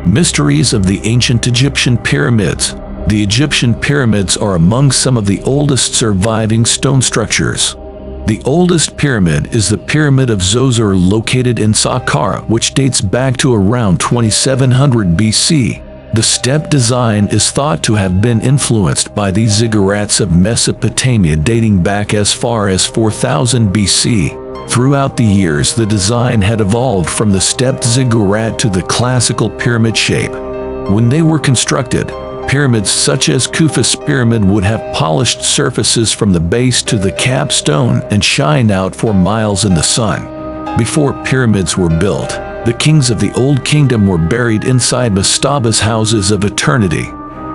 Mysteries of the ancient Egyptian pyramids. The Egyptian pyramids are among some of the oldest surviving stone structures. The oldest pyramid is the Pyramid of Zoser located in Saqqara, which dates back to around 2700 BC. The step design is thought to have been influenced by the ziggurats of Mesopotamia dating back as far as 4000 BC. Throughout the years, the design had evolved from the stepped ziggurat to the classical pyramid shape. When they were constructed, pyramids such as Khufu's pyramid would have polished surfaces from the base to the capstone and shine out for miles in the sun. Before pyramids were built, the kings of the Old Kingdom were buried inside mastaba's houses of eternity.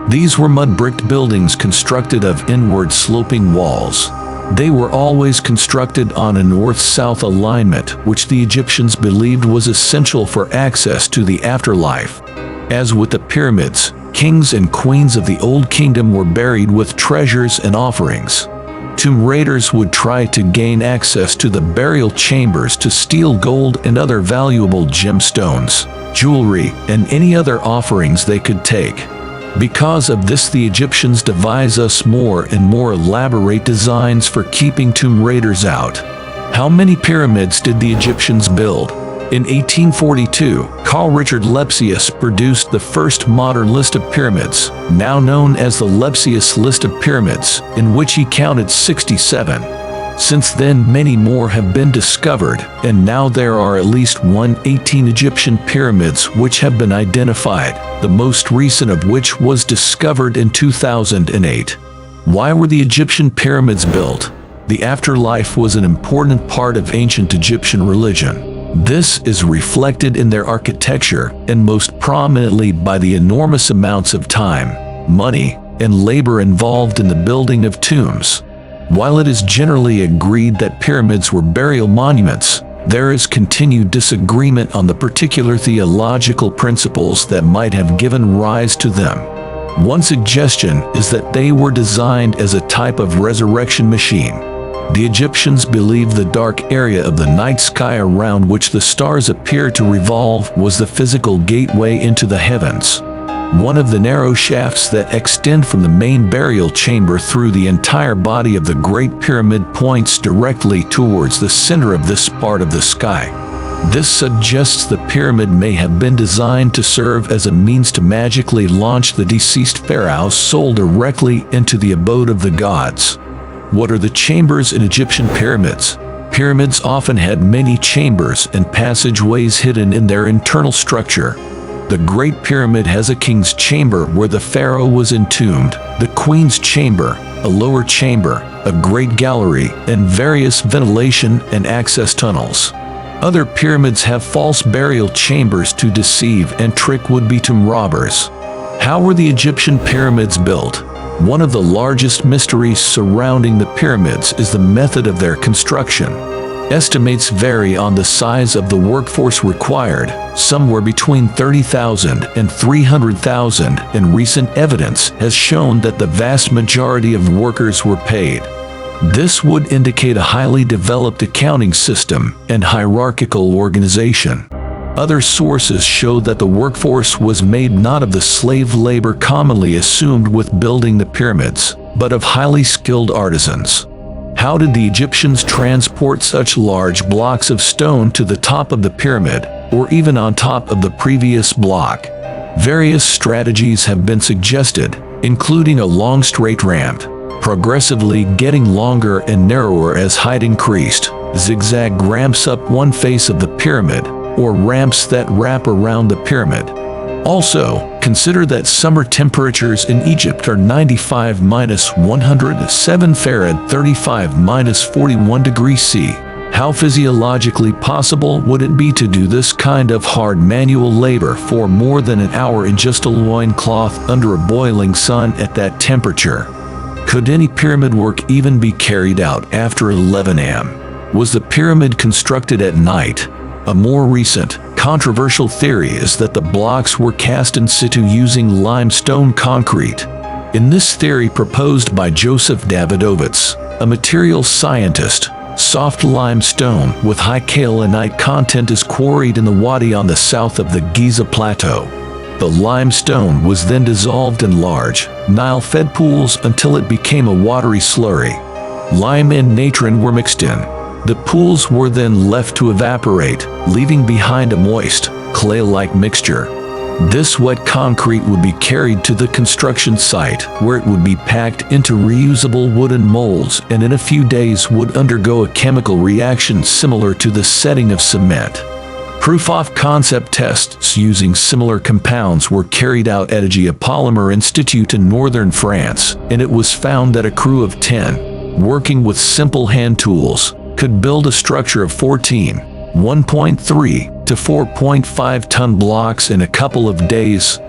These were mud-bricked buildings constructed of inward-sloping walls. They were always constructed on a north-south alignment, which the Egyptians believed was essential for access to the afterlife. As with the pyramids, kings and queens of the Old Kingdom were buried with treasures and offerings. Tomb raiders would try to gain access to the burial chambers to steal gold and other valuable gemstones, jewelry, and any other offerings they could take. Because of this, the Egyptians devise us more and more elaborate designs for keeping tomb raiders out. How many pyramids did the Egyptians build? In 1842, Carl Richard Lepsius produced the first modern list of pyramids, now known as the Lepsius List of Pyramids, in which he counted 67. Since then, many more have been discovered, and now there are at least 118 Egyptian pyramids which have been identified, the most recent of which was discovered in 2008. Why were the Egyptian pyramids built? The afterlife was an important part of ancient Egyptian religion. This is reflected in their architecture, and most prominently by the enormous amounts of time, money, and labor involved in the building of tombs. While it is generally agreed that pyramids were burial monuments, there is continued disagreement on the particular theological principles that might have given rise to them. One suggestion is that they were designed as a type of resurrection machine. The Egyptians believed the dark area of the night sky around which the stars appear to revolve was the physical gateway into the heavens. One of the narrow shafts that extend from the main burial chamber through the entire body of the Great Pyramid points directly towards the center of this part of the sky. This suggests the pyramid may have been designed to serve as a means to magically launch the deceased pharaoh's soul directly into the abode of the gods. What are the chambers in Egyptian pyramids? Pyramids often had many chambers and passageways hidden in their internal structure. The Great Pyramid has a king's chamber where the pharaoh was entombed, the queen's chamber, a lower chamber, a great gallery, and various ventilation and access tunnels. Other pyramids have false burial chambers to deceive and trick would-be tomb robbers. How were the Egyptian pyramids built? One of the largest mysteries surrounding the pyramids is the method of their construction. Estimates vary on the size of the workforce required, somewhere between 30,000 and 300,000, and recent evidence has shown that the vast majority of workers were paid. This would indicate a highly developed accounting system and hierarchical organization. Other sources show that the workforce was made not of the slave labor commonly assumed with building the pyramids, but of highly skilled artisans. How did the Egyptians transport such large blocks of stone to the top of the pyramid, or even on top of the previous block? Various strategies have been suggested, including a long straight ramp, progressively getting longer and narrower as height increased, zigzag ramps up one face of the pyramid, or ramps that wrap around the pyramid. Also, consider that summer temperatures in Egypt are 95-107 Farad 35-41 degrees C. How physiologically possible would it be to do this kind of hard manual labor for more than an hour in just a loincloth under a boiling sun at that temperature? Could any pyramid work even be carried out after 11 a.m.? Was the pyramid constructed at night? A more recent, controversial theory is that the blocks were cast in situ using limestone concrete. In this theory proposed by Joseph Davidovits, a materials scientist, soft limestone with high kaolinite content is quarried in the Wadi on the south of the Giza Plateau. The limestone was then dissolved in large, Nile-fed pools until it became a watery slurry. Lime and natron were mixed in. The pools were then left to evaporate, leaving behind a moist, clay-like mixture. This wet concrete would be carried to the construction site, where it would be packed into reusable wooden molds and in a few days would undergo a chemical reaction similar to the setting of cement. Proof-of-concept tests using similar compounds were carried out at a Geopolymer Institute in northern France, and it was found that a crew of 10, working with simple hand tools, could build a structure of 14, 1.3 to 4.5 ton blocks in a couple of days.